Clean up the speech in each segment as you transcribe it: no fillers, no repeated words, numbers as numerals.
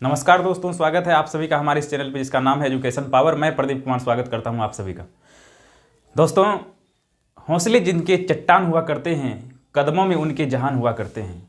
नमस्कार दोस्तों, स्वागत है आप सभी का हमारे इस चैनल पे जिसका नाम है एजुकेशन पावर। मैं प्रदीप कुमार स्वागत करता हूं आप सभी का। दोस्तों, हौसले जिनके चट्टान हुआ करते हैं, कदमों में उनके जहान हुआ करते हैं।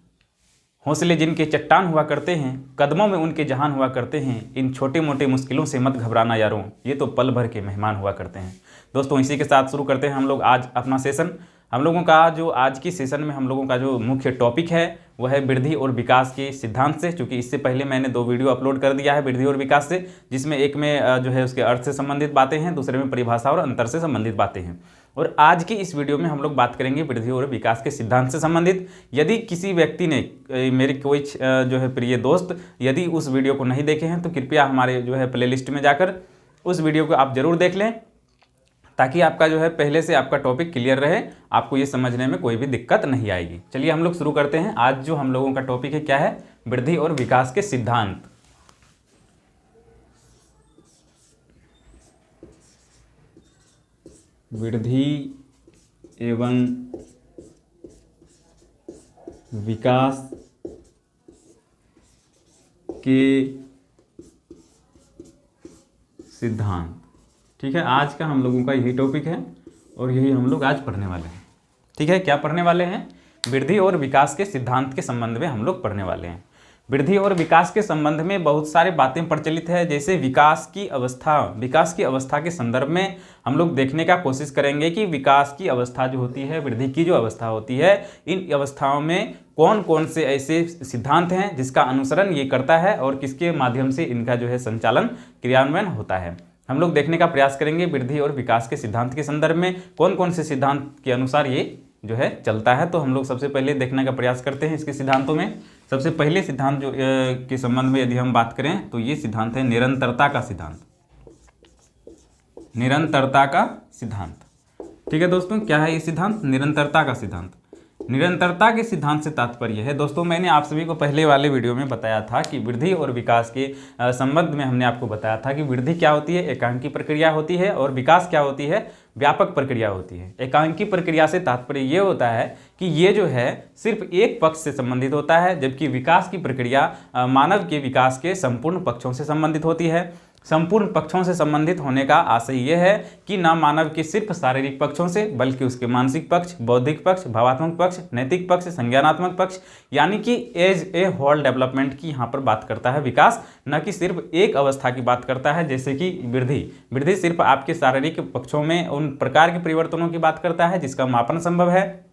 हौसले जिनके चट्टान हुआ करते हैं, कदमों में उनके जहान हुआ करते हैं। इन छोटे मोटे मुश्किलों से मत घबराना यारों, ये तो पल भर के मेहमान हुआ करते हैं। दोस्तों, इसी के साथ शुरू करते हैं हम लोग आज अपना सेशन। हम लोगों का जो आज की सेशन में हम लोगों का जो मुख्य टॉपिक है वह है वृद्धि और विकास के सिद्धांत से। क्योंकि इससे पहले मैंने 2 वीडियो अपलोड कर दिया है वृद्धि और विकास से, जिसमें एक में जो है उसके अर्थ से संबंधित बातें हैं, दूसरे में परिभाषा और अंतर से संबंधित बातें हैं। और आज की इस वीडियो में हम लोग बात करेंगे वृद्धि और विकास के सिद्धांत से संबंधित। यदि किसी व्यक्ति ने मेरे कोई जो है प्रिय दोस्त यदि उस वीडियो को नहीं देखे हैं तो कृपया हमारे जो है प्लेलिस्ट में जाकर उस वीडियो को आप जरूर देख लें, ताकि आपका जो है पहले से आपका टॉपिक क्लियर रहे, आपको ये समझने में कोई भी दिक्कत नहीं आएगी। चलिए हम लोग शुरू करते हैं। आज जो हम लोगों का टॉपिक है क्या है, वृद्धि और विकास के सिद्धांत। वृद्धि एवं विकास के सिद्धांत। ठीक है, आज का हम लोगों का यही टॉपिक है और यही हम लोग आज पढ़ने वाले हैं। ठीक है, क्या पढ़ने वाले हैं? वृद्धि और विकास के सिद्धांत के संबंध में हम लोग पढ़ने वाले हैं। वृद्धि और विकास के संबंध में बहुत सारे बातें प्रचलित है, जैसे विकास की अवस्था के संदर्भ में हम लोग देखने का कोशिश करेंगे कि विकास की अवस्था जो होती है, वृद्धि की जो अवस्था होती है, इन अवस्थाओं में कौन कौन से ऐसे सिद्धांत हैं जिसका अनुसरण ये करता है और किसके माध्यम से इनका जो है संचालन क्रियान्वयन होता है। हम लोग देखने का प्रयास करेंगे वृद्धि और विकास के सिद्धांत के संदर्भ में कौन कौन से सिद्धांत के अनुसार ये जो है चलता है। तो हम लोग सबसे पहले देखने का प्रयास करते हैं इसके सिद्धांतों में। सबसे पहले सिद्धांत जो के संबंध में यदि हम बात करें तो ये सिद्धांत है निरंतरता का सिद्धांत। निरंतरता का सिद्धांत। ठीक है दोस्तों, क्या है ये सिद्धांत? निरंतरता का सिद्धांत। निरंतरता के सिद्धांत से तात्पर्य है दोस्तों, मैंने आप सभी को पहले वाले वीडियो में बताया था कि वृद्धि और विकास के संबंध में हमने आपको बताया था कि वृद्धि क्या होती है, एकांकी प्रक्रिया होती है, और विकास क्या होती है, व्यापक प्रक्रिया होती है। एकांकी प्रक्रिया से तात्पर्य ये होता है कि ये जो है सिर्फ एक पक्ष से संबंधित होता है, जबकि विकास की प्रक्रिया मानव के विकास के संपूर्ण पक्षों से संबंधित होती है। संपूर्ण पक्षों से संबंधित होने का आशय यह है कि न मानव के सिर्फ शारीरिक पक्षों से, बल्कि उसके मानसिक पक्ष, बौद्धिक पक्ष, भावात्मक पक्ष, नैतिक पक्ष, संज्ञानात्मक पक्ष, यानी कि एज ए होल डेवलपमेंट की यहाँ पर बात करता है विकास, न कि सिर्फ एक अवस्था की बात करता है जैसे कि वृद्धि। वृद्धि सिर्फ आपके शारीरिक पक्षों में उन प्रकार के परिवर्तनों की बात करता है जिसका मापन संभव है,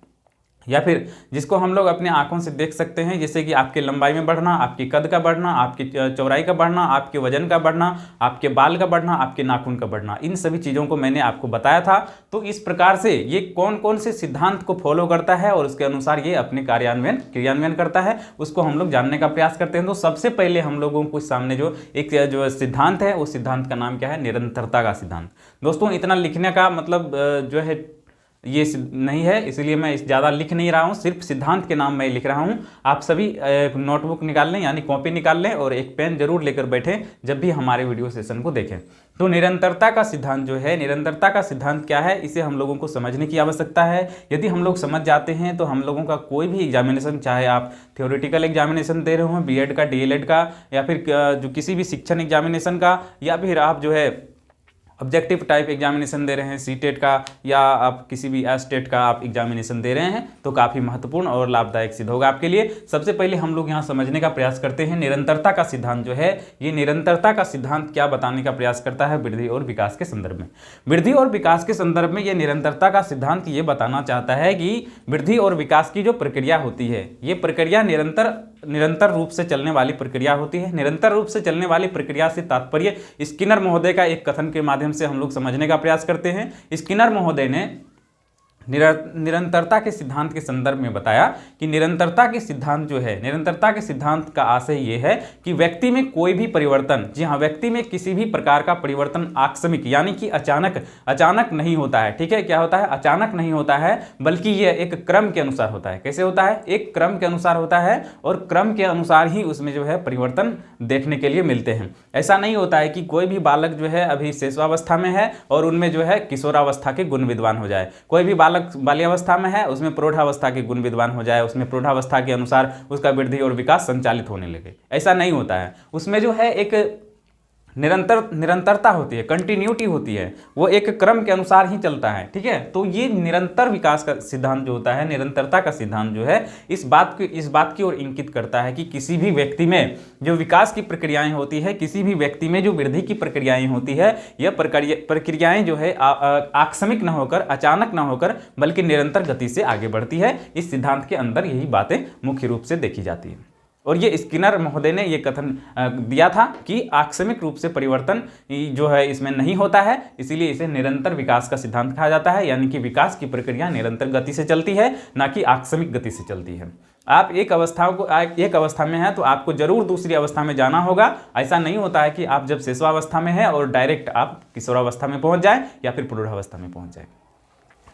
या फिर जिसको हम लोग अपने आंखों से देख सकते हैं, जैसे कि आपके लंबाई में बढ़ना, आपके कद का बढ़ना, आपकी चौड़ाई का बढ़ना, आपके वजन का बढ़ना, आपके बाल का बढ़ना, आपके नाखून का बढ़ना। इन सभी चीज़ों को मैंने आपको बताया था। तो इस प्रकार से ये कौन कौन से सिद्धांत को फॉलो करता है और उसके अनुसार ये अपने क्रियान्वयन करता है, उसको हम लोग जानने का प्रयास करते हैं। तो सबसे पहले हम लोगों को सामने जो सिद्धांत है, उस सिद्धांत का नाम क्या है? निरंतरता का सिद्धांत। दोस्तों, इतना लिखने का मतलब जो है ये नहीं है, इसलिए मैं ज़्यादा लिख नहीं रहा हूँ, सिर्फ सिद्धांत के नाम मैं लिख रहा हूँ। आप सभी नोटबुक निकाल लें, यानी कॉपी निकाल लें और एक पेन जरूर लेकर बैठें जब भी हमारे वीडियो सेशन को देखें। तो निरंतरता का सिद्धांत जो है, निरंतरता का सिद्धांत क्या है, इसे हम लोगों को समझने की आवश्यकता है। यदि हम लोग समझ जाते हैं तो हम लोगों का कोई भी एग्जामिनेशन, चाहे आप थ्योरेटिकल एग्जामिनेशन दे रहे हो, बीएड का, डीएलएड का, या फिर जो किसी भी शिक्षण एग्जामिनेशन का, या फिर आप जो है ऑब्जेक्टिव टाइप एग्जामिनेशन दे रहे हैं, सीटेट का, या आप किसी भी एस्टेट का आप एग्जामिनेशन दे रहे हैं, तो काफ़ी महत्वपूर्ण और लाभदायक सिद्ध होगा आपके लिए। सबसे पहले हम लोग यहाँ समझने का प्रयास करते हैं निरंतरता का सिद्धांत जो है, ये निरंतरता का सिद्धांत क्या बताने का प्रयास करता है वृद्धि और विकास के संदर्भ में। वृद्धि और विकास के संदर्भ में ये निरंतरता का सिद्धांत ये बताना चाहता है कि वृद्धि और विकास की जो प्रक्रिया होती है, ये प्रक्रिया निरंतर रूप से चलने वाली प्रक्रिया होती है। निरंतर रूप से चलने वाली प्रक्रिया से तात्पर्य स्किनर महोदय का एक कथन के माध्यम से हम लोग समझने का प्रयास करते हैं। स्किनर महोदय ने निरंतरता के सिद्धांत के संदर्भ में बताया कि निरंतरता के सिद्धांत जो है, निरंतरता के सिद्धांत का आशय ये है कि व्यक्ति में कोई भी परिवर्तन, जी हाँ, व्यक्ति में किसी भी प्रकार का परिवर्तन आकस्मिक, यानी कि अचानक नहीं होता है। ठीक है, क्या होता है? अचानक नहीं होता है, बल्कि यह एक क्रम के अनुसार होता है। कैसे होता है? एक क्रम के अनुसार होता है, और क्रम के अनुसार ही उसमें जो है परिवर्तन देखने के लिए मिलते हैं। ऐसा नहीं होता है कि कोई भी बालक जो है अभी शिशुअवस्था में है और उनमें जो है किशोरावस्था के गुण विद्वान हो जाए, कोई भी बालक बाल्यावस्था में है उसमें प्रौढ़ावस्था के गुण विद्वान हो जाए, उसमें प्रौढ़ावस्था के अनुसार उसका वृद्धि और विकास संचालित होने लगे। ऐसा नहीं होता है, उसमें जो है एक निरंतरता होती है, कंटिन्यूटी होती है, वो एक क्रम के अनुसार ही चलता है। ठीक है, तो ये निरंतर विकास का सिद्धांत जो होता है, निरंतरता का सिद्धांत जो है इस बात की ओर इंगित करता है कि किसी भी व्यक्ति में जो विकास की प्रक्रियाएं होती है, किसी भी व्यक्ति में जो वृद्धि की प्रक्रियाएं होती है, यह प्रक्रियाएं जो है आकस्मिक न होकर, अचानक न होकर, बल्कि निरंतर गति से आगे बढ़ती है। इस सिद्धांत के अंदर यही बातें मुख्य रूप से देखी जाती है। और ये स्किनर महोदय ने ये कथन दिया था कि आकस्मिक रूप से परिवर्तन जो है इसमें नहीं होता है, इसीलिए इसे निरंतर विकास का सिद्धांत कहा जाता है। यानी कि विकास की प्रक्रिया निरंतर गति से चलती है, ना कि आकस्मिक गति से चलती है। आप एक अवस्था में हैं तो आपको जरूर दूसरी अवस्था में जाना होगा। ऐसा नहीं होता है कि आप जब शेषवावस्था में हैं और डायरेक्ट आप किशोरावस्था में पहुंच जाएं या फिर प्रौढ़ावस्था में पहुंच जाएं।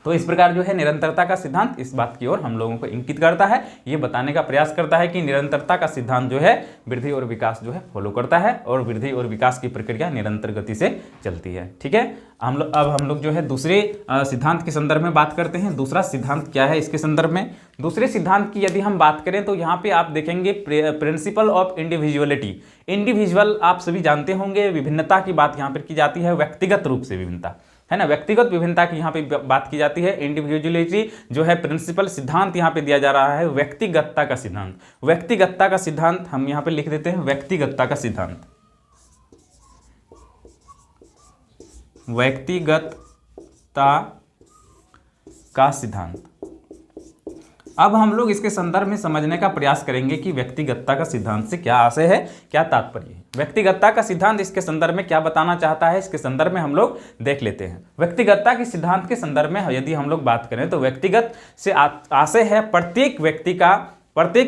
तो इस प्रकार जो है निरंतरता का सिद्धांत इस बात की ओर हम लोगों को इंगित करता है, ये बताने का प्रयास करता है कि निरंतरता का सिद्धांत जो है वृद्धि और विकास जो है फॉलो करता है और वृद्धि और विकास की प्रक्रिया निरंतर गति से चलती है। ठीक है, अब हम लोग जो है दूसरे सिद्धांत के संदर्भ में बात करते हैं। दूसरा सिद्धांत क्या है इसके संदर्भ में, दूसरे सिद्धांत की यदि हम बात करें तो यहाँ पे आप देखेंगे प्रिंसिपल ऑफ इंडिविजुअलिटी। इंडिविजुअल आप सभी जानते होंगे, विभिन्नता की बात यहाँ पर की जाती है, व्यक्तिगत रूप से विभिन्नता है ना, व्यक्तिगत विभिन्नता की यहाँ पे बात की जाती है। इंडिविजुअलिटी जो है प्रिंसिपल सिद्धांत यहाँ पे दिया जा रहा है व्यक्तिगतता का सिद्धांत। व्यक्तिगतता का सिद्धांत हम यहाँ पे लिख देते हैं व्यक्तिगतता का सिद्धांत, व्यक्तिगतता का सिद्धांत। अब हम लोग इसके संदर्भ में समझने का प्रयास करेंगे कि व्यक्तिगतता का सिद्धांत से क्या आशय है, क्या तात्पर्य है। व्यक्तिगतता का सिद्धांत इसके संदर्भ में क्या बताना चाहता है, इसके संदर्भ में हम लोग देख लेते हैं। व्यक्तिगतता के सिद्धांत के संदर्भ में यदि हम लोग बात करें तो व्यक्तिगत से आशय है प्रत्येक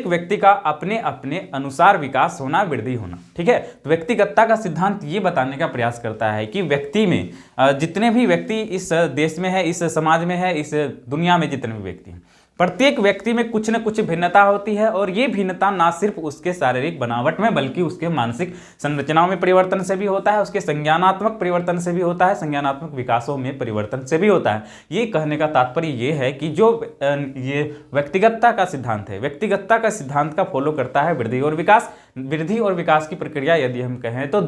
व्यक्ति का अपने अपने अनुसार विकास होना, वृद्धि होना। ठीक है, तो व्यक्तिगतता का सिद्धांत ये बताने का प्रयास करता है कि व्यक्ति में जितने भी व्यक्ति इस देश में है, इस समाज में है, इस दुनिया में जितने भी व्यक्ति हैं, प्रत्येक व्यक्ति में कुछ न कुछ भिन्नता होती है। और ये भिन्नता ना सिर्फ उसके शारीरिक बनावट में बल्कि उसके मानसिक संरचनाओं में परिवर्तन से भी होता है, उसके संज्ञानात्मक परिवर्तन से भी होता है, संज्ञानात्मक विकासों में परिवर्तन से भी होता है। ये कहने का तात्पर्य ये है कि जो ये व्यक्तिगतता का सिद्धांत है, व्यक्तिगतता का सिद्धांत का फॉलो करता है वृद्धि और विकास। वृद्धि और विकास की प्रक्रिया यदि हम कहें तो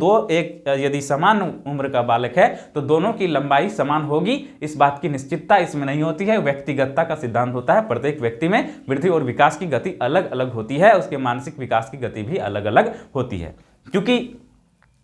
यदि समान उम्र का बालक है तो दोनों की लंबाई समान होगी, इस बात की निश्चितता इसमें नहीं होती है। व्यक्तिगतता का सिद्धांत होता है प्रत्येक व्यक्ति में वृद्धि और विकास की गति अलग अलग होती है, उसके मानसिक विकास की गति भी अलग अलग होती है। क्योंकि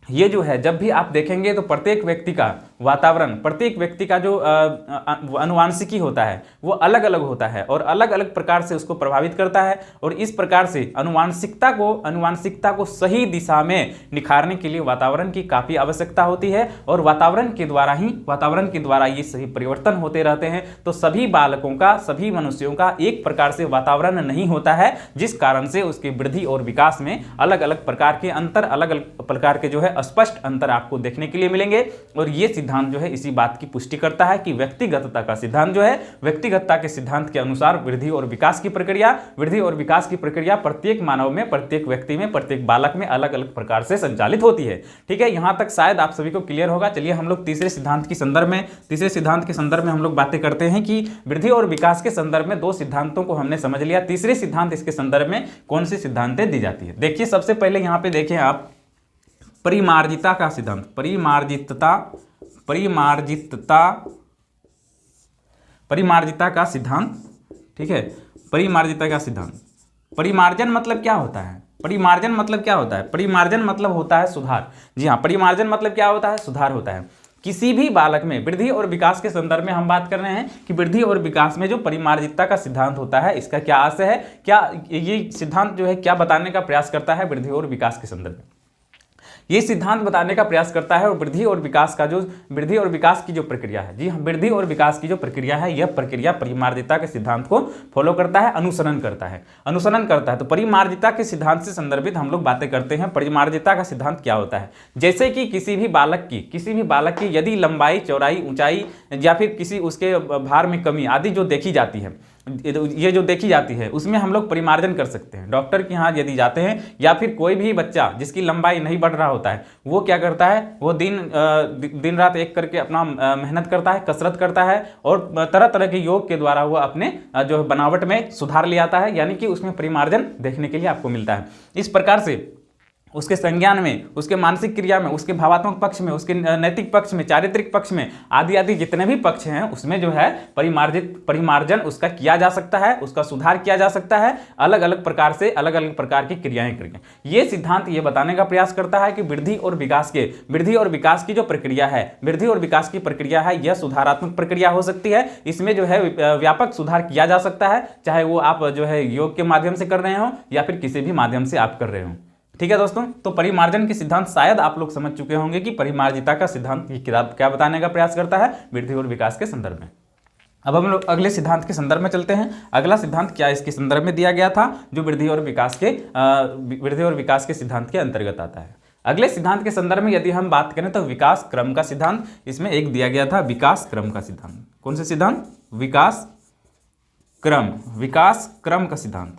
ये जो है जब भी आप देखेंगे तो प्रत्येक व्यक्ति का वातावरण, प्रत्येक व्यक्ति का जो अनुवांशिकी होता है वो अलग अलग होता है और अलग अलग प्रकार से उसको प्रभावित करता है। और इस प्रकार से अनुवांशिकता को सही दिशा में निखारने के लिए वातावरण की काफ़ी आवश्यकता होती है और वातावरण के द्वारा ये सही परिवर्तन होते रहते हैं। तो सभी बालकों का, सभी मनुष्यों का एक प्रकार से वातावरण नहीं होता है, जिस कारण से उसकी वृद्धि और विकास में अलग अलग प्रकार के अंतर, अलग अलग प्रकार के जो है स्पष्ट अंतर आपको देखने के लिए मिलेंगे। और ये सिद्धांत जो है इसी बात की पुष्टि करता है कि व्यक्तिगतता का सिद्धांत जो है, व्यक्तिगतता के सिद्धांत के अनुसार वृद्धि और विकास की प्रक्रिया प्रत्येक मानव में, प्रत्येक व्यक्ति में, प्रत्येक बालक में अलग अलग प्रकार से संचालित होती है। ठीक है, यहां तक शायद आप सभी को क्लियर होगा। चलिए हम लोग तीसरे सिद्धांत के संदर्भ में हम लोग बातें करते हैं कि वृद्धि और विकास के संदर्भ में दो सिद्धांतों को हमने समझ लिया। तीसरे सिद्धांत इसके संदर्भ में कौन सी सिद्धांतें दी जाती है, देखिए सबसे पहले यहां पे देखें आप परिमार्जिता का सिद्धांत, परिमार्जिता का सिद्धांत। ठीक है, परिमार्जिता का सिद्धांत। परिमार्जन मतलब क्या होता है? परिमार्जन मतलब होता है सुधार। जी हाँ, परिमार्जन मतलब क्या होता है? सुधार होता है। किसी भी बालक में वृद्धि और विकास के संदर्भ में हम बात कर रहे हैं कि वृद्धि और विकास में जो परिमार्जितता का सिद्धांत होता है, इसका क्या आशय है, क्या ये सिद्धांत जो है क्या बताने का प्रयास करता है वृद्धि और विकास के संदर्भ में? ये सिद्धांत बताने का प्रयास करता है और वृद्धि और विकास की जो प्रक्रिया है, जी हाँ, वृद्धि और विकास की जो प्रक्रिया है, यह प्रक्रिया परिमार्जितता के सिद्धांत को फॉलो करता है, अनुसरण करता है। तो परिमार्जितता के सिद्धांत से संदर्भित हम लोग बातें करते हैं। परिमार्जितता का सिद्धांत क्या होता है? जैसे कि किसी भी बालक की यदि लंबाई, चौड़ाई, ऊंचाई या फिर किसी उसके भार में कमी आदि जो देखी जाती है, ये जो देखी जाती है उसमें हम लोग परिमार्जन कर सकते हैं। डॉक्टर के यहाँ यदि जाते हैं या फिर कोई भी बच्चा जिसकी लंबाई नहीं बढ़ रहा होता है, वो क्या करता है, वो दिन रात एक करके अपना मेहनत करता है, कसरत करता है और तरह तरह के योग के द्वारा वो अपने जो बनावट में सुधार ले आता है, यानी कि उसमें परिमार्जन देखने के लिए आपको मिलता है। इस प्रकार से उसके संज्ञान में, उसके मानसिक क्रिया में, उसके भावात्मक पक्ष में, उसके नैतिक पक्ष में, चारित्रिक पक्ष में, आदि आदि जितने भी पक्ष हैं उसमें जो है परिमार्जन उसका किया जा सकता है, उसका सुधार किया जा सकता है अलग अलग प्रकार से, अलग अलग प्रकार की क्रियाएं करके। ये सिद्धांत ये बताने का प्रयास करता है कि वृद्धि और विकास की जो प्रक्रिया है, वृद्धि और विकास की प्रक्रिया है, यह सुधारात्मक प्रक्रिया हो सकती है। इसमें जो है व्यापक सुधार किया जा सकता है, चाहे वो आप जो है योग के माध्यम से कर रहे हो या फिर किसी भी माध्यम से आप कर रहे हो। ठीक है दोस्तों, तो परिमार्जन के सिद्धांत शायद आप लोग समझ चुके होंगे कि परिमार्जिता का सिद्धांत ये किताब क्या बताने का प्रयास करता है वृद्धि और विकास के संदर्भ में। अब हम लोग अगले सिद्धांत के संदर्भ में चलते हैं। अगला सिद्धांत क्या इसके संदर्भ में दिया गया था, जो वृद्धि और विकास के सिद्धांत के अंतर्गत आता है। अगले सिद्धांत के संदर्भ में यदि हम बात करें तो विकास क्रम का सिद्धांत, इसमें एक दिया गया था विकास क्रम का सिद्धांत। कौन सा सिद्धांत? विकास क्रम का सिद्धांत।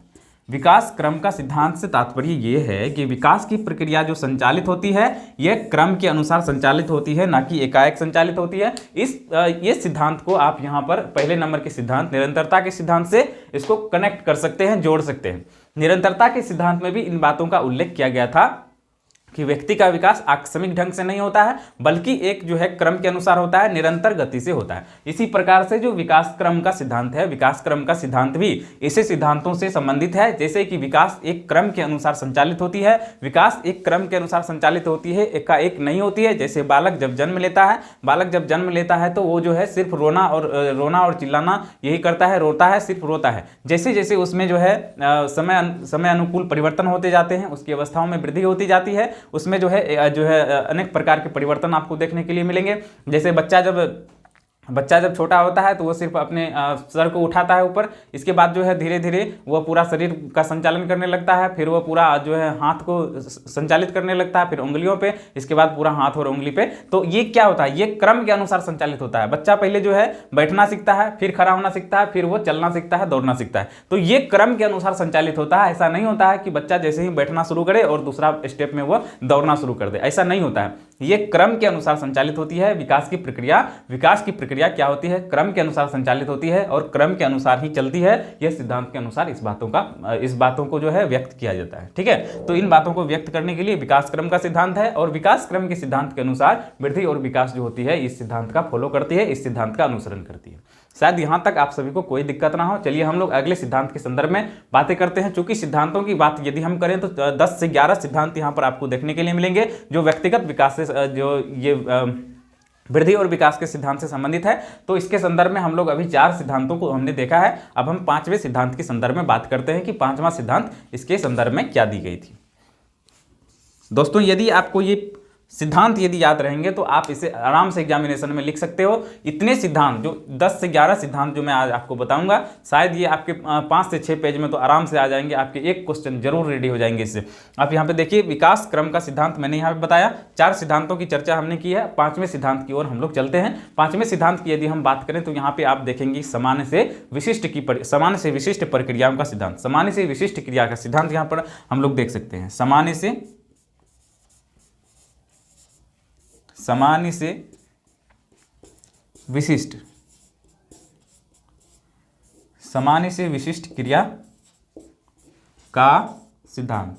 विकास क्रम का सिद्धांत से तात्पर्य ये है कि विकास की प्रक्रिया जो संचालित होती है यह क्रम के अनुसार संचालित होती है, ना कि एकाएक संचालित होती है। ये सिद्धांत को आप यहाँ पर पहले नंबर के सिद्धांत निरंतरता के सिद्धांत से इसको कनेक्ट कर सकते हैं, जोड़ सकते हैं। निरंतरता के सिद्धांत में भी इन बातों का उल्लेख किया गया था कि व्यक्ति का विकास आकस्मिक ढंग से नहीं होता है, बल्कि एक जो है क्रम के अनुसार होता है, निरंतर गति से होता है। इसी प्रकार से जो विकास क्रम का सिद्धांत है, विकास क्रम का सिद्धांत भी ऐसे सिद्धांतों से संबंधित है जैसे कि विकास एक क्रम के अनुसार संचालित होती है, विकास एक क्रम के अनुसार संचालित होती है, एकाएक नहीं होती है। जैसे बालक जब जन्म लेता है तो वो जो है सिर्फ रोना और चिल्लाना यही करता है, रोता है, सिर्फ रोता है। जैसे जैसे उसमें जो है समय अनुकूल परिवर्तन होते जाते हैं, उसकी अवस्थाओं में वृद्धि होती जाती है, उसमें जो है अनेक प्रकार के परिवर्तन आपको देखने के लिए मिलेंगे। जैसे बच्चा जब छोटा होता है तो वो सिर्फ अपने सर को उठाता है ऊपर, इसके बाद जो है धीरे धीरे वो पूरा शरीर का संचालन करने लगता है, फिर वो पूरा जो है हाथ को संचालित करने लगता है, फिर उंगलियों पे, इसके बाद पूरा हाथ और उंगली पे। तो ये क्या होता है, ये क्रम के अनुसार संचालित होता है। बच्चा पहले जो है बैठना सीखता है, फिर खड़ा होना सीखता है, फिर वो चलना सीखता है, दौड़ना सीखता है। तो ये क्रम के अनुसार संचालित होता है। ऐसा नहीं होता है कि बच्चा जैसे ही बैठना शुरू करे और दूसरा स्टेप में वो दौड़ना शुरू कर दे, ऐसा नहीं होता है। ये क्रम के अनुसार संचालित होती है विकास की प्रक्रिया क्या होती है, क्रम के अनुसार संचालित होती है और क्रम के अनुसार ही चलती है। यह सिद्धांत के अनुसार इस बातों को जो है व्यक्त किया जाता है। ठीक है, तो इन बातों को व्यक्त करने के लिए विकास क्रम का सिद्धांत है, और विकास क्रम के सिद्धांत के अनुसार वृद्धि और विकास जो होती है इस सिद्धांत का फॉलो करती है, इस सिद्धांत का अनुसरण करती है। शायद यहां तक आप सभी को कोई दिक्कत ना हो। चलिए हम लोग अगले सिद्धांत के संदर्भ में बातें करते हैं। चूंकि सिद्धांतों की बात यदि हम करें तो 10 से 11 सिद्धांत यहां पर आपको देखने के लिए मिलेंगे, जो व्यक्तिगत विकास से जो ये वृद्धि और विकास के सिद्धांत से संबंधित है। तो इसके संदर्भ में हम लोग अभी 4 सिद्धांतों को हमने देखा है। अब हम 5वें सिद्धांत के संदर्भ में बात करते हैं कि 5वां सिद्धांत इसके संदर्भ में क्या दी गई थी। दोस्तों, यदि आपको ये सिद्धांत यदि याद रहेंगे तो आप इसे आराम से एग्जामिनेशन में लिख सकते हो। इतने सिद्धांत जो 10 से 11 सिद्धांत जो मैं आज आपको बताऊंगा, शायद ये आपके 5 से 6 पेज में तो आराम से आ जाएंगे, आपके एक क्वेश्चन जरूर रेडी हो जाएंगे इससे। आप यहाँ पे देखिए, विकास क्रम का सिद्धांत मैंने यहाँ पे बताया। 4 सिद्धांतों की चर्चा हमने की है। 5वें सिद्धांत की ओर हम लोग चलते हैं। 5वें सिद्धांत की यदि हम बात करें तो यहाँ पे आप देखेंगे सामान्य से विशिष्ट प्रक्रियाओं का सिद्धांत, सामान्य से विशिष्ट क्रिया का सिद्धांत यहाँ पर हम लोग देख सकते हैं। सामान्य से विशिष्ट क्रिया का सिद्धांत।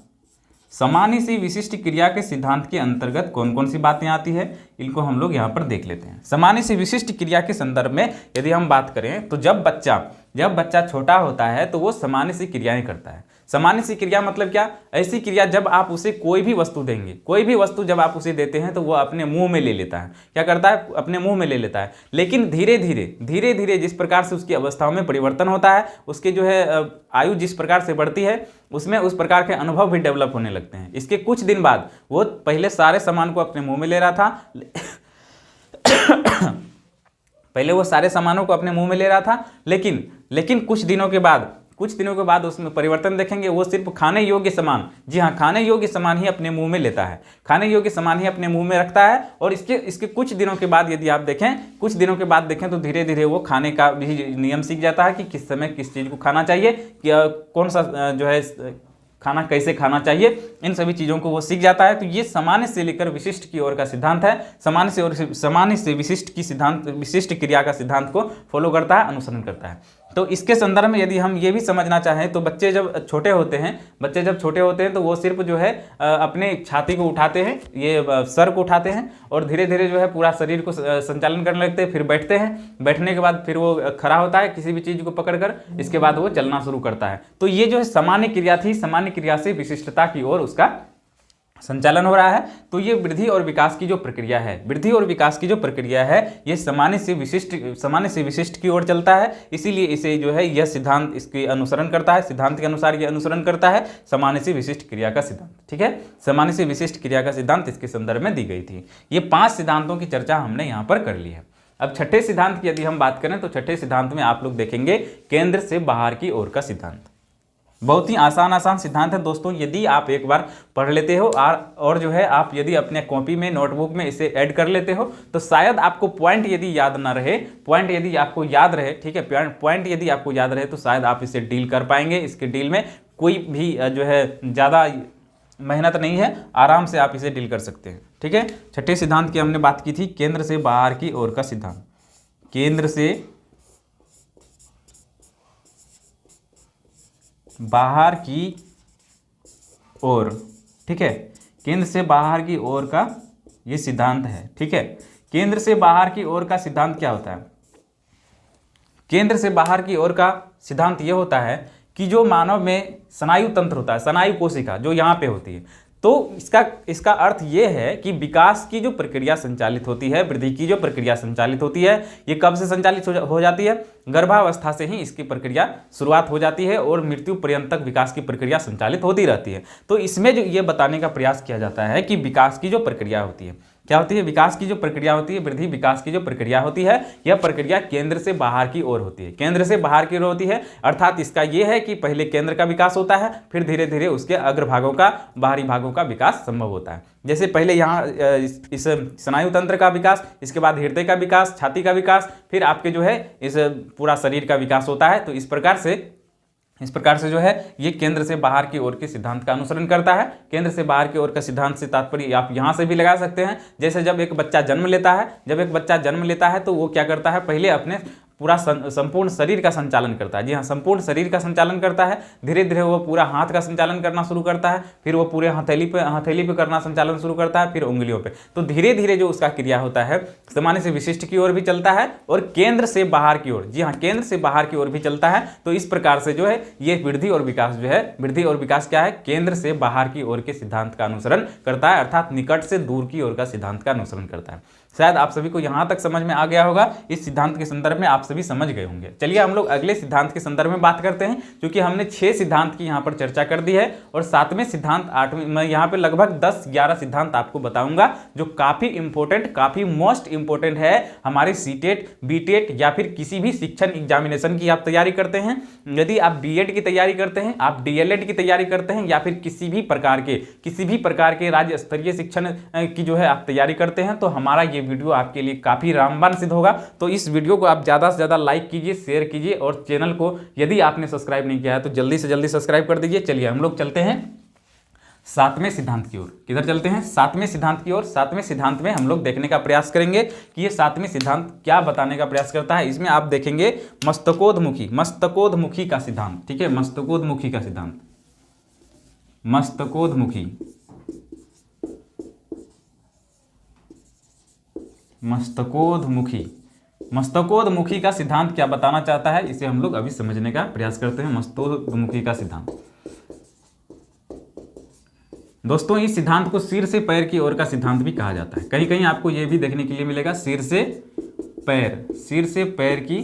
सामान्य से विशिष्ट क्रिया के सिद्धांत के अंतर्गत कौन कौन सी बातें आती है, इनको हम लोग यहाँ पर देख लेते हैं। सामान्य से विशिष्ट क्रिया के संदर्भ में यदि हम बात करें तो जब बच्चा छोटा होता है तो वो सामान्य सी क्रियाएं करता है। सामान्य सी क्रिया मतलब क्या? ऐसी क्रिया जब आप उसे कोई भी वस्तु देंगे, कोई भी वस्तु जब आप उसे देते हैं तो वो अपने मुंह में ले लेता है। क्या करता है? अपने मुंह में ले लेता है। लेकिन धीरे धीरे जिस प्रकार से उसकी अवस्थाओं में परिवर्तन होता है, उसके जो है आयु जिस प्रकार से बढ़ती है, उसमें उस प्रकार के अनुभव भी डेवलप होने लगते हैं। इसके कुछ दिन बाद वो पहले सारे सामान को अपने मुंह में ले रहा था पहले वो सारे सामानों को अपने मुंह में ले रहा था, लेकिन कुछ दिनों के बाद कुछ दिनों के बाद उसमें परिवर्तन देखेंगे, वो सिर्फ खाने योग्य सामान, जी हाँ, खाने योग्य सामान ही अपने मुंह में लेता है, खाने योग्य सामान ही अपने मुंह में रखता है। और इसके कुछ दिनों के बाद यदि आप देखें, कुछ दिनों के बाद देखें तो धीरे धीरे वो खाने का भी नियम सीख जाता है कि किस समय किस चीज़ को खाना चाहिए, कौन सा जो है खाना कैसे खाना चाहिए, इन सभी चीज़ों को वो सीख जाता है। तो ये सामान्य से लेकर विशिष्ट की ओर का सिद्धांत है। सामान्य से विशिष्ट की सिद्धांत, विशिष्ट क्रिया का सिद्धांत को फॉलो करता है, अनुसरण करता है। तो इसके संदर्भ में यदि हम ये भी समझना चाहें तो बच्चे जब छोटे होते हैं तो वो सिर्फ जो है अपने छाती को उठाते हैं, ये सर को उठाते हैं और धीरे धीरे जो है पूरा शरीर को संचालन करने लगते हैं, फिर बैठते हैं, बैठने के बाद फिर वो खड़ा होता है किसी भी चीज़ को पकड़कर, इसके बाद वो चलना शुरू करता है। तो ये जो है सामान्य क्रिया थी, सामान्य क्रिया से विशिष्टता की ओर उसका संचालन हो रहा है। तो ये वृद्धि और विकास की जो प्रक्रिया है, वृद्धि और विकास की जो प्रक्रिया है, ये सामान्य से विशिष्ट की ओर चलता है। इसीलिए इसे जो है यह सिद्धांत इसके अनुसरण करता है, सिद्धांत के अनुसार ये अनुसरण करता है सामान्य से विशिष्ट क्रिया का सिद्धांत। ठीक है, सामान्य से विशिष्ट क्रिया का सिद्धांत इसके संदर्भ में दी गई थी। ये 5 सिद्धांतों की चर्चा हमने यहाँ पर कर ली है। अब छठे सिद्धांत की यदि हम बात करें तो छठे सिद्धांत में आप लोग देखेंगे केंद्र से बाहर की ओर का सिद्धांत। बहुत ही आसान सिद्धांत है दोस्तों, यदि आप एक बार पढ़ लेते हो और जो है आप यदि अपने कॉपी में, नोटबुक में इसे ऐड कर लेते हो तो शायद आपको पॉइंट यदि याद ना रहे, पॉइंट यदि आपको याद रहे, ठीक है, पॉइंट यदि आपको याद रहे तो शायद आप इसे डील कर पाएंगे। इसके डील में कोई भी जो है ज़्यादा मेहनत नहीं है, आराम से आप इसे डील कर सकते हैं। ठीक है, छठे सिद्धांत की हमने बात की थी, केंद्र से बाहर की ओर का सिद्धांत। केंद्र से बाहर की ओर, ठीक है, केंद्र से बाहर की ओर का ये सिद्धांत है। ठीक है, केंद्र से बाहर की ओर का सिद्धांत क्या होता है? केंद्र से बाहर की ओर का सिद्धांत ये होता है कि जो मानव में स्नायु तंत्र होता है, स्नायु कोशिका जो यहाँ पे होती है, तो इसका अर्थ ये है कि विकास की जो प्रक्रिया संचालित होती है, वृद्धि की जो प्रक्रिया संचालित होती है, ये कब से संचालित हो जाती है? गर्भावस्था से ही इसकी प्रक्रिया शुरुआत हो जाती है और मृत्यु पर्यंत तक विकास की प्रक्रिया संचालित होती रहती है। तो इसमें जो ये बताने का प्रयास किया जाता है कि विकास की जो प्रक्रिया होती है, क्या होती है? विकास की जो प्रक्रिया होती है, वृद्धि विकास की जो प्रक्रिया होती है, यह प्रक्रिया केंद्र से बाहर की ओर होती है, केंद्र से बाहर की ओर होती है। अर्थात इसका यह है कि पहले केंद्र का विकास होता है, फिर धीरे धीरे उसके अग्रभागों का, बाहरी भागों का विकास संभव होता है। जैसे पहले यहाँ इस स्नायु तंत्र का विकास, इसके बाद हृदय का विकास, छाती का विकास, फिर आपके जो है इस पूरा शरीर का विकास होता है। तो इस प्रकार से जो है ये केंद्र से बाहर की ओर के सिद्धांत का अनुसरण करता है। केंद्र से बाहर की ओर का सिद्धांत से तात्पर्य आप यहाँ से भी लगा सकते हैं। जैसे जब एक बच्चा जन्म लेता है तो वो क्या करता है? पहले अपने पूरा संपूर्ण शरीर का संचालन करता है। जी हाँ, संपूर्ण शरीर का संचालन करता है। धीरे धीरे वो पूरा हाथ का संचालन करना शुरू करता है, फिर वो पूरे हथेली पे करना संचालन शुरू करता है, फिर उंगलियों पे। तो धीरे धीरे जो उसका क्रिया होता है सामान्य से विशिष्ट की ओर भी चलता है और केंद्र से बाहर की ओर, जी हाँ, केंद्र से बाहर की ओर भी चलता है। तो इस प्रकार से जो है ये वृद्धि और विकास जो है, वृद्धि और विकास क्या है? केंद्र से बाहर की ओर के सिद्धांत का अनुसरण करता है, अर्थात निकट से दूर की ओर का सिद्धांत का अनुसरण करता है। शायद आप सभी को यहाँ तक समझ में आ गया होगा। इस सिद्धांत के संदर्भ में आप सभी समझ गए होंगे। चलिए हम लोग अगले सिद्धांत के संदर्भ में बात करते हैं, क्योंकि हमने 6 सिद्धांत की यहाँ पर चर्चा कर दी है और 7वें सिद्धांत, 8वें, मैं यहाँ पे लगभग 10-11 सिद्धांत आपको बताऊंगा जो काफ़ी इंपॉर्टेंट, काफ़ी मोस्ट इंपॉर्टेंट है हमारे सीटेट, बीटेट या फिर किसी भी शिक्षण एग्जामिनेशन की आप तैयारी करते हैं। यदि आप बीएड की तैयारी करते हैं, आप डीएलएड की तैयारी करते हैं या फिर किसी भी प्रकार के राज्य स्तरीय शिक्षण की जो है आप तैयारी करते हैं, तो हमारा ये वीडियो आपके लिए काफ़ी रामबाण सिद्ध होगा। तो इस वीडियो को आप ज़्यादा से ज़्यादा लाइक कीजिए, शेयर कीजिए और चैनल को यदि आपने सब्सक्राइब नहीं किया है तो जल्दी से जल्दी सब्सक्राइब कर दीजिए। चलिए हम लोग चलते हैं 7वें सिद्धांत की ओर। किधर चलते हैं? 7वें सिद्धांत की ओर। 7वें सिद्धांत में हम लोग देखने का प्रयास करेंगे कि ये 7वें सिद्धांत क्या बताने का प्रयास करता है। इसमें आप देखेंगे मस्तकोद्मुखी का सिद्धांत। ठीक है, मस्तकोद्मुखी का सिद्धांत, मस्तकोद्मुखी का सिद्धांत क्या बताना चाहता है, इसे हम लोग अभी समझने का प्रयास करते हैं। मस्तकोद्मुखी का सिद्धांत दोस्तों, इस सिद्धांत को सिर से पैर की ओर का सिद्धांत भी कहा जाता है। कहीं कहीं आपको यह भी देखने के लिए मिलेगा सिर से पैर की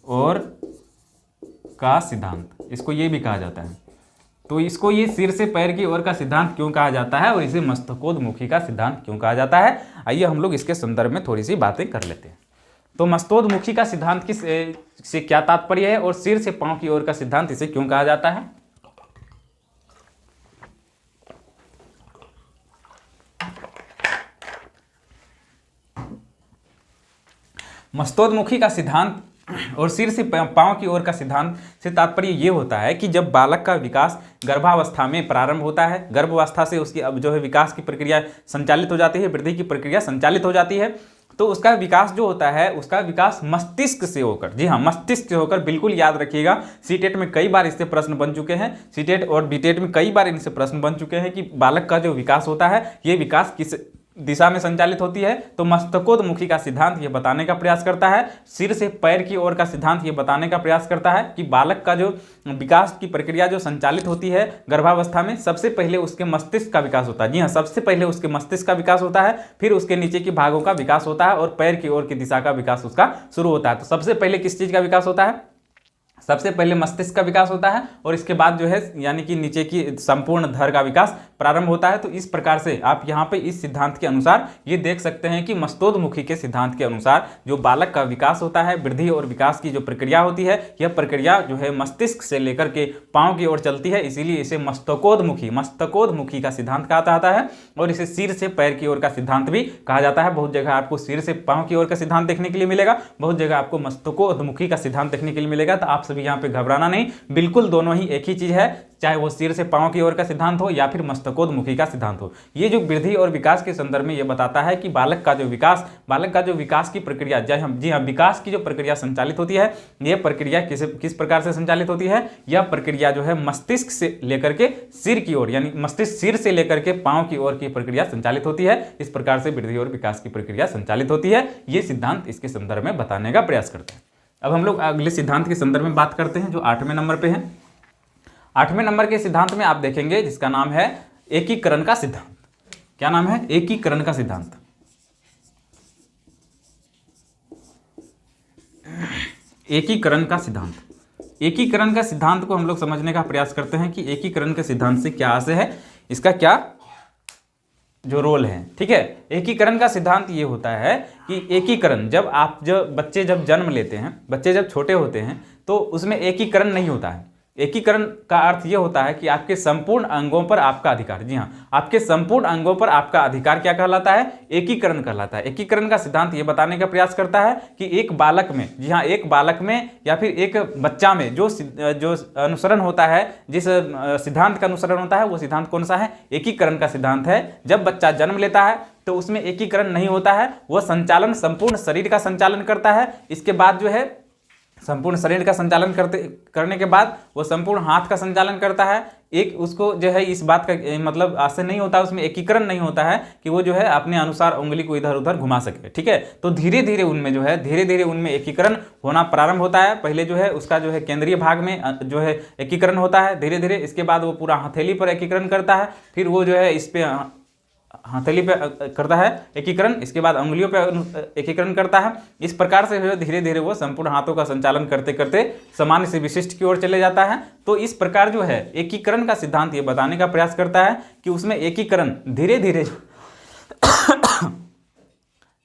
ओर का सिद्धांत, इसको ये भी कहा जाता है। तो इसको ये सिर से पैर की ओर का सिद्धांत क्यों कहा जाता है और इसे मस्तकोद्मुखी का सिद्धांत क्यों कहा जाता है, आइए हम लोग इसके संदर्भ में थोड़ी सी बातें कर लेते हैं। तो मस्तोदमुखी का सिद्धांत किस से क्या तात्पर्य है और सिर से पांव की ओर का सिद्धांत इसे क्यों कहा जाता है? मस्तोदमुखी का सिद्धांत और सिर से पांव की ओर का सिद्धांत से तात्पर्य ये होता है कि जब बालक का विकास गर्भावस्था में प्रारंभ होता है, गर्भावस्था से उसकी अब जो है विकास की प्रक्रिया संचालित हो जाती है, वृद्धि की प्रक्रिया संचालित हो जाती है, तो उसका विकास जो होता है उसका विकास मस्तिष्क से होकर, जी हाँ मस्तिष्क से होकर, बिल्कुल याद रखिएगा, सीटेट में कई बार इससे प्रश्न बन चुके हैं, सीटेट और बीटेट में कई बार इनसे प्रश्न बन चुके हैं कि बालक का जो विकास होता है ये विकास किस दिशा में संचालित होती है। तो मस्तकोदमुखी का सिद्धांत ये बताने का प्रयास करता है, सिर से पैर की ओर का सिद्धांत ये बताने का प्रयास करता है कि बालक का जो विकास की प्रक्रिया जो संचालित होती है गर्भावस्था में, सबसे पहले उसके मस्तिष्क का विकास होता है। जी हाँ, सबसे पहले उसके मस्तिष्क का विकास होता है, फिर उसके नीचे के भागों का विकास होता है और पैर की ओर की दिशा का विकास उसका शुरू होता है। तो सबसे पहले किस चीज का विकास होता है? सबसे पहले मस्तिष्क का विकास होता है और इसके बाद जो है यानी कि नीचे की संपूर्ण धड़ का विकास प्रारंभ होता है। तो इस प्रकार से आप यहाँ पे इस सिद्धांत के अनुसार ये देख सकते हैं कि मस्तोदमुखी के सिद्धांत के अनुसार जो बालक का विकास होता है, वृद्धि और विकास की जो प्रक्रिया होती है, यह प्रक्रिया जो है मस्तिष्क से लेकर के पांव की ओर चलती है, इसीलिए इसे मस्तकोदमुखी का सिद्धांत कहा जाता है और इसे सिर से पैर की ओर का सिद्धांत भी कहा जाता है। बहुत जगह आपको सिर से पांव की ओर का सिद्धांत देखने के लिए मिलेगा, बहुत जगह आपको मस्तकोदमुखी का सिद्धांत देखने के लिए मिलेगा। तो आप सभी यहाँ पे घबराना नहीं, बिल्कुल दोनों ही एक ही चीज है, चाहे वो सिर से पांव की ओर का सिद्धांत हो या फिर मस्तकोदमुखी का सिद्धांत हो। ये जो वृद्धि और विकास के संदर्भ में ये बताता है कि बालक का जो विकास की प्रक्रिया, जी हाँ विकास की जो प्रक्रिया संचालित होती है, यह प्रक्रिया किस प्रकार से संचालित होती है? यह प्रक्रिया जो है मस्तिष्क से लेकर के सिर की ओर, यानी मस्तिष्क सिर से लेकर के पांव की ओर की प्रक्रिया संचालित होती है। इस प्रकार से वृद्धि और विकास की प्रक्रिया संचालित होती है। ये सिद्धांत इसके संदर्भ में बताने का प्रयास करते हैं। अब हम लोग अगले सिद्धांत के संदर्भ में बात करते हैं जो 8वें नंबर पे है। 8वें नंबर के सिद्धांत में आप देखेंगे जिसका नाम है एकीकरण का सिद्धांत। क्या नाम है? एकीकरण का सिद्धांत। एकीकरण का सिद्धांत। एकीकरण का सिद्धांत को हम लोग समझने का प्रयास करते हैं कि एकीकरण के सिद्धांत से क्या आशय है, इसका क्या जो रोल है। ठीक है, एकीकरण का सिद्धांत ये होता है कि एकीकरण जब बच्चे जब जन्म लेते हैं, बच्चे जब छोटे होते हैं तो उसमें एकीकरण नहीं होता है। एकीकरण का अर्थ ये होता है कि आपके संपूर्ण अंगों पर आपका अधिकार, जी हाँ आपके संपूर्ण अंगों पर आपका अधिकार क्या कहलाता है? एकीकरण कहलाता है। एकीकरण का सिद्धांत ये बताने का प्रयास करता है कि एक बालक में, जी हाँ एक बालक में या फिर एक बच्चा में जो अनुसरण होता है, जिस सिद्धांत का अनुसरण होता है वो सिद्धांत कौन सा है? एकीकरण का सिद्धांत है। जब बच्चा जन्म लेता है तो उसमें एकीकरण नहीं होता है, वह संचालन संपूर्ण शरीर का संचालन करता है। इसके बाद जो है संपूर्ण शरीर का संचालन करने के बाद वो संपूर्ण हाथ का संचालन करता है। एक उसको जो है इस बात का मतलब आशय नहीं होता, उसमें एकीकरण नहीं होता है कि वो जो है अपने अनुसार उंगली को इधर उधर घुमा सके। ठीक है, तो धीरे धीरे उनमें एकीकरण होना प्रारंभ होता है। पहले जो है उसका जो है केंद्रीय भाग में जो है एकीकरण होता है धीरे धीरे, इसके बाद वो पूरा हथेली पर एकीकरण करता है, फिर वो जो है इस पे हथेली पे करता है एकीकरण, इसके बाद उंगलियों पे एकीकरण करता है। इस प्रकार से धीरे धीरे वो संपूर्ण हाथों का संचालन करते करते सामान्य से विशिष्ट की ओर चले जाता है। तो इस प्रकार जो है एकीकरण का सिद्धांत ये बताने का प्रयास करता है कि उसमें एकीकरण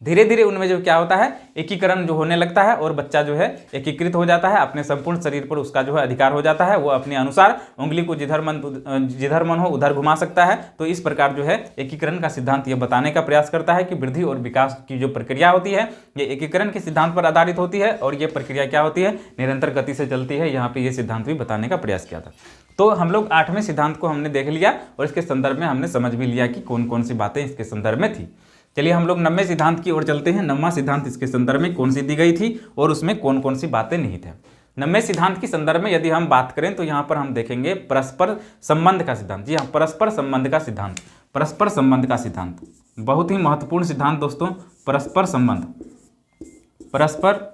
धीरे धीरे उनमें जो क्या होता है एकीकरण जो होने लगता है और बच्चा जो है एकीकृत हो जाता है, अपने संपूर्ण शरीर पर उसका जो है अधिकार हो जाता है, वो अपने अनुसार उंगली को जिधर मन हो उधर घुमा सकता है। तो इस प्रकार जो है एकीकरण का सिद्धांत ये बताने का प्रयास करता है कि वृद्धि और विकास की जो प्रक्रिया होती है ये एकीकरण के सिद्धांत पर आधारित होती है और ये प्रक्रिया क्या होती है? निरंतर गति से चलती है। यहाँ पे ये सिद्धांत भी बताने का प्रयास किया था। तो हम लोग 8वें सिद्धांत को हमने देख लिया और इसके संदर्भ में हमने समझ भी लिया कि कौन कौन सी बातें इसके संदर्भ में थी। चलिए हम लोग 9वें सिद्धांत की ओर चलते हैं। 9वां सिद्धांत इसके संदर्भ में कौन सी दी गई थी और उसमें कौन कौन सी बातें नहीं थे। 9वें सिद्धांत के संदर्भ में यदि हम बात करें तो यहाँ पर हम देखेंगे परस्पर संबंध का सिद्धांत। जी हाँ, परस्पर संबंध का सिद्धांत। परस्पर संबंध का सिद्धांत बहुत ही महत्वपूर्ण सिद्धांत दोस्तों। परस्पर संबंध, परस्पर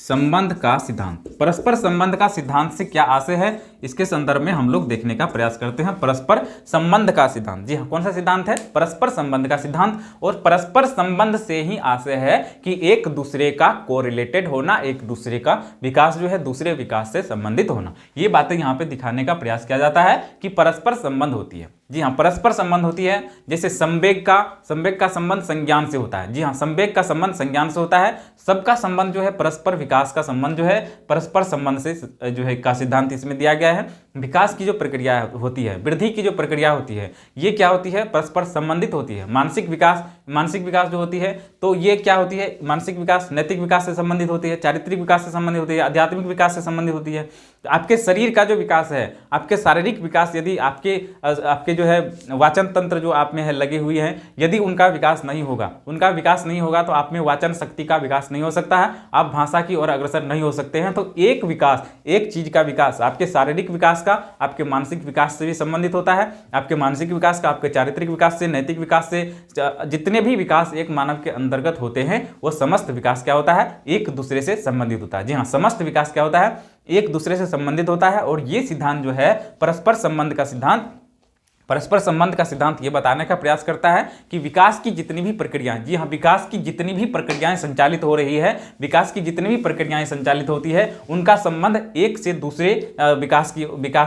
संबंध का सिद्धांत। परस्पर संबंध का सिद्धांत से क्या आशय है, इसके संदर्भ में हम लोग देखने का प्रयास करते हैं। परस्पर संबंध का सिद्धांत, जी हाँ, कौन सा सिद्धांत है, परस्पर संबंध का सिद्धांत। और परस्पर संबंध से ही आशय है कि एक दूसरे का कोरिलेटेड होना, एक दूसरे का विकास जो है दूसरे विकास से संबंधित होना। ये बातें यहाँ पे दिखाने का प्रयास किया जाता है कि परस्पर संबंध होती है। जी हाँ, परस्पर संबंध होती है। जैसे संवेग का संबंध संज्ञान से होता है। जी हाँ, संवेग का संबंध संज्ञान से होता है। सबका संबंध जो है परस्पर विकास का संबंध जो है परस्पर संबंध से जो है का सिद्धांत इसमें दिया गया है। विकास की जो प्रक्रिया होती है, वृद्धि की जो प्रक्रिया होती है, ये क्या होती है, परस्पर संबंधित होती है। मानसिक विकास जो होती है, तो ये क्या होती है, मानसिक विकास नैतिक विकास से संबंधित होती है, चारित्रिक विकास से संबंधित होती है, आध्यात्मिक विकास से संबंधित होती है। आपके शरीर का जो विकास है, आपके शारीरिक विकास, यदि आपके जो है वाचन तंत्र जो आप में है लगे हुए हैं, यदि उनका विकास नहीं होगा तो आप में वाचन शक्ति का विकास नहीं हो सकता है, आप भाषा की ओर अग्रसर नहीं हो सकते हैं। तो एक विकास, एक चीज का विकास, आपके शारीरिक विकास का आपके मानसिक विकास से भी संबंधित होता है, आपके मानसिक विकास का आपके चारित्रिक विकास से, नैतिक विकास से, जितने भी विकास एक मानव के अंतर्गत होते हैं वो समस्त विकास क्या होता है, एक दूसरे से संबंधित होता है। जी हाँ, समस्त विकास क्या होता है, एक दूसरे से संबंधित होता है। और ये सिद्धांत जो है परस्पर संबंध का सिद्धांत ये बताने का प्रयास करता है कि विकास की जितनी भी प्रक्रियाएं, जी हाँ, विकास की जितनी भी प्रक्रियाएं संचालित हो रही है, विकास की जितनी भी प्रक्रियाएं संचालित होती है, उनका संबंध एक से दूसरे विकास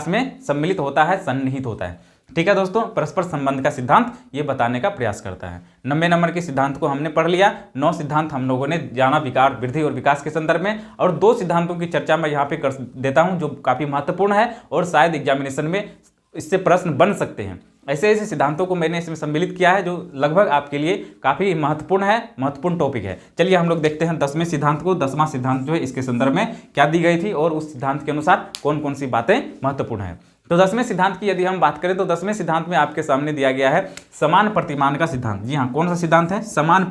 में सम्मिलित होता है, सन्निहित होता है। ठीक है दोस्तों, परस्पर संबंध का सिद्धांत ये बताने का प्रयास करता है। 90 नंबर के सिद्धांत को हमने पढ़ लिया। 9 सिद्धांत हम लोगों ने जाना विकार, वृद्धि और विकास के संदर्भ में, और 2 सिद्धांतों की चर्चा मैं यहाँ पे कर देता हूँ जो काफी महत्वपूर्ण है और शायद एग्जामिनेशन में इससे प्रश्न बन सकते हैं। ऐसे सिद्धांतों को मैंने इसमें सम्मिलित किया है जो लगभग आपके लिए काफी महत्वपूर्ण टॉपिक है। चलिए हम लोग देखते हैं 10वें सिद्धांत को। 10वां सिद्धांत जो है इसके संदर्भ में क्या दी गई थी और उस सिद्धांत के अनुसार कौन कौन सी बातें महत्वपूर्ण है। तो 10वें सिद्धांत की यदि हम बात करें तो 10वें सिद्धांत में आपके सामने दिया गया है समान प्रतिमान का सिद्धांत। जी हाँ, कौन सा सिद्धांत है, समान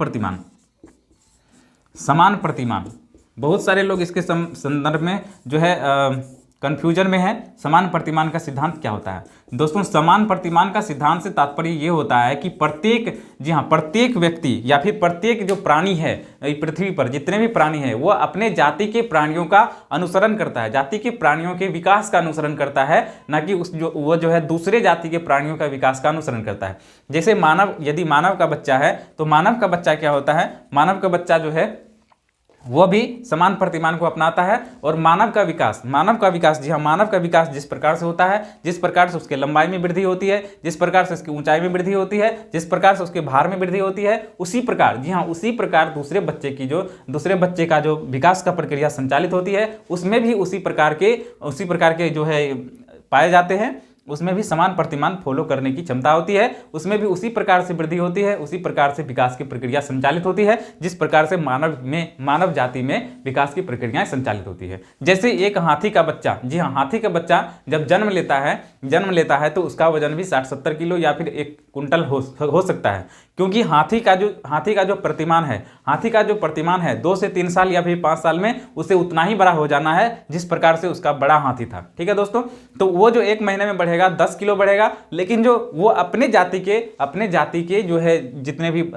प्रतिमान। बहुत सारे लोग इसके संदर्भ में जो है कंफ्यूजन में है। समान प्रतिमान का सिद्धांत क्या होता है दोस्तों? समान प्रतिमान का सिद्धांत से तात्पर्य ये होता है कि प्रत्येक व्यक्ति या फिर प्रत्येक जो प्राणी है पृथ्वी पर, जितने भी प्राणी हैं वो अपने जाति के प्राणियों का अनुसरण करता है, जाति के प्राणियों के विकास का अनुसरण करता है, ना कि वो जो है दूसरे जाति के प्राणियों का विकास का अनुसरण करता है। जैसे यदि मानव का बच्चा है तो मानव का बच्चा क्या होता है, मानव का बच्चा जो है वो भी समान प्रतिमान को अपनाता है। और मानव का विकास, जी हाँ, मानव का विकास जिस प्रकार से होता है, जिस प्रकार से उसके लंबाई में वृद्धि होती है, जिस प्रकार से उसकी ऊंचाई में वृद्धि होती है, जिस प्रकार से उसके भार में वृद्धि होती है, उसी प्रकार, जी हाँ, उसी प्रकार दूसरे बच्चे का जो विकास का प्रक्रिया संचालित होती है, उसमें भी उसी प्रकार के जो है पाए जाते हैं। उसमें भी समान प्रतिमान फॉलो करने की क्षमता होती है, उसमें भी उसी प्रकार से वृद्धि होती है, उसी प्रकार से विकास की प्रक्रिया संचालित होती है जिस प्रकार से मानव जाति में विकास की प्रक्रियाएं संचालित होती है। जैसे एक हाथी का बच्चा, जी हाँ, हाथी का बच्चा जब जन्म लेता है तो उसका वजन भी 60-70 किलो या फिर 1 कुंटल हो सकता है, क्योंकि हाथी का जो प्रतिमान है 2 से 3 साल या फिर 5 साल में उसे उतना ही बड़ा हो जाना है जिस प्रकार से उसका बड़ा हाथी था। ठीक है दोस्तों, तो वो जो 1 महीने में बढ़ेगा 10 किलो बढ़ेगा, लेकिन जो वो अपने जाति के जो है जितने भी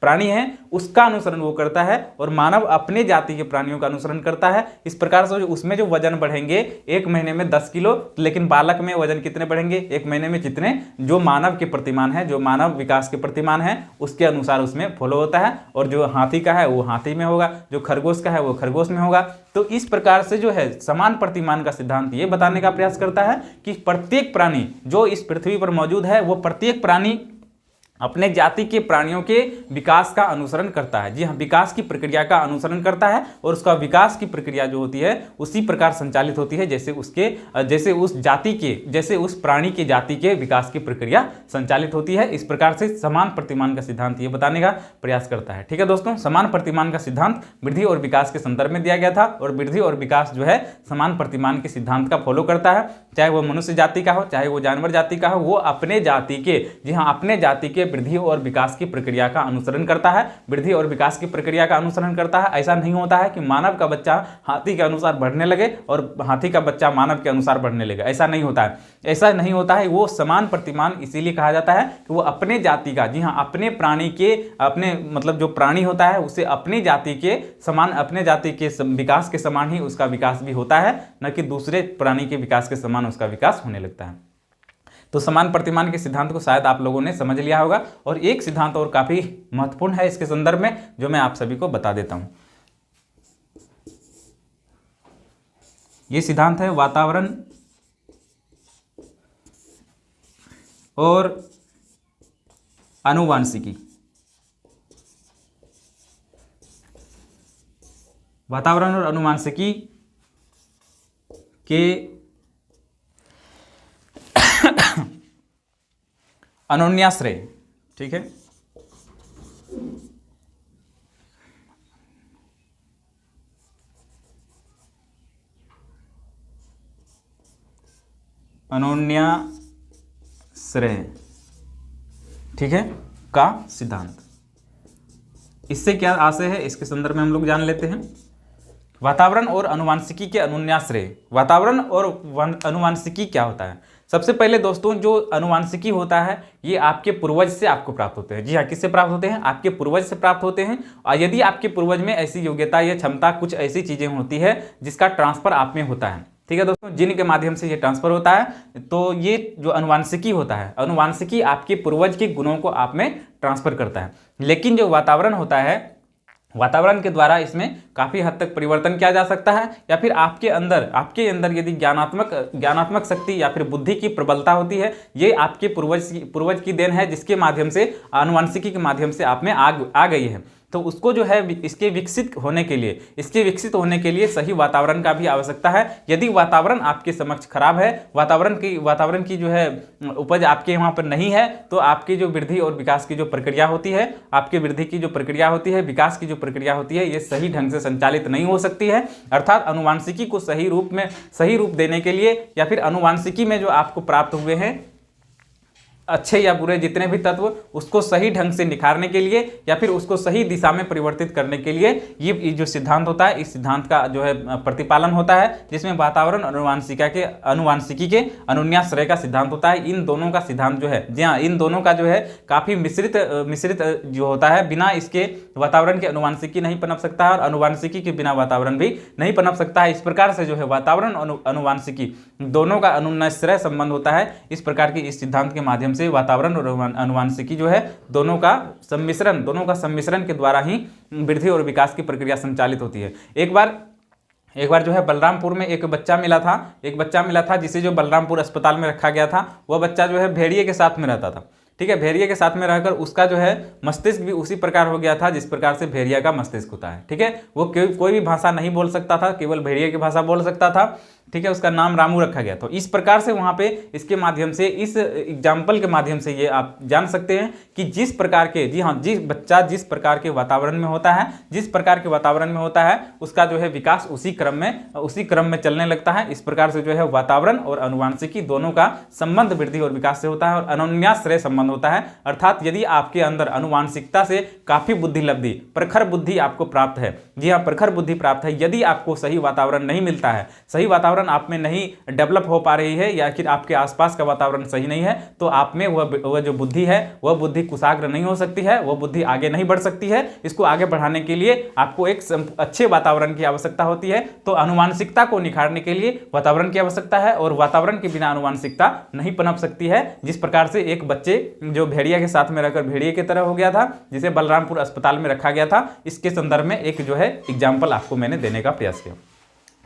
प्राणी हैं उसका अनुसरण वो करता है, और मानव अपने जाति के प्राणियों का अनुसरण करता है। इस प्रकार से उसमें जो वजन बढ़ेंगे 1 महीने में 10 किलो, लेकिन बालक में वजन कितने बढ़ेंगे 1 महीने में कितने, जो मानव के प्रतिमान है, जो मानव विकास के प्रतिमान है उसके अनुसार उसमें फॉलो होता है। और जो हाथी का है वो हाथी में होगा, जो खरगोश का है वो खरगोश में होगा। तो इस प्रकार से जो है समान प्रतिमान का सिद्धांत ये बताने का प्रयास करता है कि प्रत्येक प्राणी जो इस पृथ्वी पर मौजूद है वो प्रत्येक प्राणी अपने जाति के प्राणियों के विकास का अनुसरण करता है। जी हाँ, विकास की प्रक्रिया का अनुसरण करता है, और उसका विकास की प्रक्रिया जो होती है उसी प्रकार संचालित होती है जैसे उस प्राणी के जाति के विकास की प्रक्रिया संचालित होती है। इस प्रकार से समान प्रतिमान का सिद्धांत ये बताने का प्रयास करता है। ठीक है दोस्तों, समान प्रतिमान का सिद्धांत वृद्धि और विकास के संदर्भ में दिया गया था, और वृद्धि और विकास जो है समान प्रतिमान के सिद्धांत का फॉलो करता है, चाहे वो मनुष्य जाति का हो, चाहे वो जानवर जाति का हो, वो अपने जाति के, जी हाँ, अपने जाति के वृद्धि और विकास की प्रक्रिया का अनुसरण करता है, वृद्धि और विकास की प्रक्रिया का अनुसरण करता है। ऐसा नहीं होता है कि मानव का बच्चा हाथी के अनुसार बढ़ने लगे और हाथी का बच्चा मानव के अनुसार बढ़ने लगे, ऐसा नहीं होता है। ऐसा नहीं होता है। वो समान प्रतिमान इसीलिए कहा जाता है कि वो अपने जाति का, जी हाँ, अपने प्राणी के, अपने मतलब जो प्राणी होता है उसे अपनी जाति के समान, अपने जाति के विकास के समान ही उसका विकास भी होता है, न कि दूसरे प्राणी के विकास के समान उसका विकास होने लगता है। तो समान प्रतिमान के सिद्धांत को शायद आप लोगों ने समझ लिया होगा। और एक सिद्धांत और काफी महत्वपूर्ण है इसके संदर्भ में, जो मैं आप सभी को बता देता हूं। यह सिद्धांत है वातावरण और आनुवांशिकी। वातावरण और आनुवांशिकी के अनन्याश्रय, ठीक है, अनन्याश्रय, ठीक है, का सिद्धांत। इससे क्या आशय है इसके संदर्भ में हम लोग जान लेते हैं। वातावरण और आनुवांशिकी के अनुन्याश्रय। वातावरण और आनुवांशिकी क्या होता है? सबसे पहले दोस्तों, जो आनुवांशिकी होता है ये आपके पूर्वज से आपको प्राप्त होते हैं। जी हाँ, किससे प्राप्त होते हैं? आपके पूर्वज से प्राप्त होते हैं। और यदि आपके पूर्वज में ऐसी योग्यता या क्षमता, कुछ ऐसी चीजें होती है जिसका ट्रांसफर आप में होता है, ठीक है दोस्तों, जिनके माध्यम से ये ट्रांसफर होता है, तो ये जो आनुवांशिकी होता है, आनुवांशिकी आपके पूर्वज के गुणों को आप में ट्रांसफर करता है। लेकिन जो वातावरण होता है, वातावरण के द्वारा इसमें काफ़ी हद तक परिवर्तन किया जा सकता है, या फिर आपके अंदर यदि ज्ञानात्मक शक्ति या फिर बुद्धि की प्रबलता होती है, ये आपके पूर्वज की देन है, जिसके माध्यम से आनुवांशिकी के माध्यम से आप में आ गई है। तो उसको जो है इसके विकसित होने के लिए सही वातावरण का भी आवश्यकता है। यदि वातावरण आपके समक्ष खराब है, वातावरण की जो है उपज आपके वहाँ पर नहीं है, तो आपकी जो वृद्धि और विकास की जो प्रक्रिया होती है, आपकी वृद्धि की जो प्रक्रिया होती है, विकास की जो प्रक्रिया होती है, ये सही ढंग से संचालित नहीं हो सकती है। अर्थात आनुवांशिकी को सही रूप देने के लिए, या फिर आनुवांशिकी में जो आपको प्राप्त हुए हैं अच्छे या बुरे जितने भी तत्व, उसको सही ढंग से निखारने के लिए या फिर उसको सही दिशा में परिवर्तित करने के लिए ये जो सिद्धांत होता है, इस सिद्धांत का जो है प्रतिपालन होता है, जिसमें वातावरण आनुवांशिकी के अनुन्याश्रय का सिद्धांत होता है। इन दोनों का सिद्धांत जो है, जी हाँ, इन दोनों का जो है काफी मिश्रित जो होता है। बिना इसके वातावरण की आनुवांशिकी नहीं पनप सकता है और आनुवांशिकी के बिना वातावरण भी नहीं पनप सकता है। इस प्रकार से जो है वातावरण और आनुवांशिकी दोनों का अनुन्याश्रय संबंध होता है। इस प्रकार के इस सिद्धांत के माध्यम से वातावरण और आनुवांशिकी जो है दोनों का सम्मिश्रण के द्वारा ही वृद्धि और विकास की प्रक्रिया संचालित होती है। एक बार जो है बलरामपुर में एक बच्चा मिला था जिसे जो बलरामपुर अस्पताल में रखा गया था। वह बच्चा जो है भेड़िए के साथ में रहता था, ठीक है। भेड़िए के साथ में रहकर उसका जो है मस्तिष्क भी उसी प्रकार हो गया था जिस प्रकार से भेड़िया का मस्तिष्क होता है, ठीक है। वो कोई भी भाषा नहीं बोल सकता था, केवल भेड़िए की भाषा बोल सकता था, ठीक है। उसका नाम रामू रखा गया। तो इस प्रकार से वहाँ पे इसके माध्यम से, इस एग्जाम्पल के माध्यम से ये आप जान सकते हैं कि जिस प्रकार के, जी हाँ, जिस बच्चा जिस प्रकार के वातावरण में होता है, उसका जो है विकास उसी क्रम में चलने लगता है। इस प्रकार से जो है वातावरण और आनुवांशिकी दोनों का संबंध वृद्धि और विकास से होता है और अनुन्याश्रय संबंध होता है। अर्थात यदि आपके अंदर आनुवांशिकता से काफी बुद्धि लब्धि, प्रखर बुद्धि आपको प्राप्त है, जी हाँ, प्रखर बुद्धि प्राप्त है, यदि आपको सही वातावरण नहीं मिलता है, सही वातावरण आप में नहीं डेवलप हो पा रही है, या फिर आपके आसपास का वातावरण सही नहीं है, तो आप में वह जो बुद्धि है, वह बुद्धि कुशाग्र नहीं हो सकती है, वह बुद्धि आगे नहीं बढ़ सकती है। इसको आगे बढ़ाने के लिए आपको एक अच्छे वातावरण की आवश्यकता होती है। तो आनुवांशिकता को निखारने के लिए वातावरण की आवश्यकता है और वातावरण के बिना आनुवांशिकता नहीं पनप सकती है। जिस प्रकार से एक बच्चे जो भेड़िया के साथ में रहकर भेड़िए की तरह हो गया था, जिसे बलरामपुर अस्पताल में रखा गया था, इसके संदर्भ में एक जो है एग्जाम्पल आपको मैंने देने का प्रयास किया।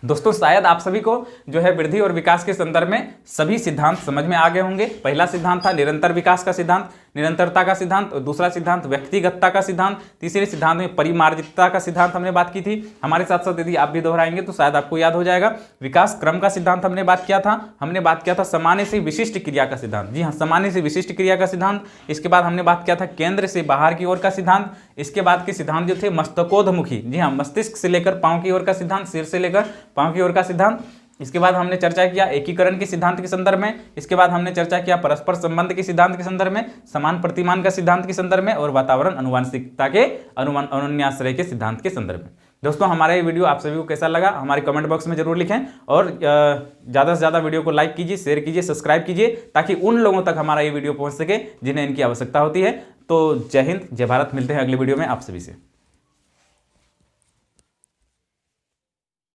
दोस्तों, शायद आप सभी को जो है वृद्धि और विकास के संदर्भ में सभी सिद्धांत समझ में आ गए होंगे। पहला सिद्धांत था निरंतर विकास का सिद्धांत, निरंतरता का सिद्धांत, और दूसरा सिद्धांत व्यक्तिगतता का सिद्धांत, तीसरे सिद्धांत में परिमार्जितता का सिद्धांत हमने बात की थी। हमारे साथ साथ यदि आप भी दोहराएंगे तो शायद आपको याद हो जाएगा। विकास क्रम का सिद्धांत हमने बात किया था सामान्य से विशिष्ट क्रिया का सिद्धांत, जी हाँ, सामान्य से विशिष्ट क्रिया का सिद्धांत। इसके बाद हमने बात किया था केंद्र से बाहर की ओर का सिद्धांत। इसके बाद के सिद्धांत जो थे मस्तकोधमुखी, जी हाँ, मस्तिष्क से लेकर पांव की ओर का सिद्धांत, सिर से लेकर पांव की ओर का सिद्धांत। इसके बाद हमने चर्चा किया एकीकरण के सिद्धांत के संदर्भ में। इसके बाद हमने चर्चा किया परस्पर संबंध के सिद्धांत के संदर्भ में, समान प्रतिमान का सिद्धांत के संदर्भ में और वातावरण अनुवांशिकता के अनुन्याश्रय के सिद्धांत के संदर्भ में। दोस्तों हमारा ये वीडियो आप सभी को कैसा लगा हमारे कमेंट बॉक्स में जरूर लिखें और ज़्यादा से ज़्यादा वीडियो को लाइक कीजिए, शेयर कीजिए, सब्सक्राइब कीजिए ताकि उन लोगों तक हमारा ये वीडियो पहुंच सके जिन्हें इनकी आवश्यकता होती है। तो जय हिंद, जय भारत, मिलते हैं अगले वीडियो में आप सभी से।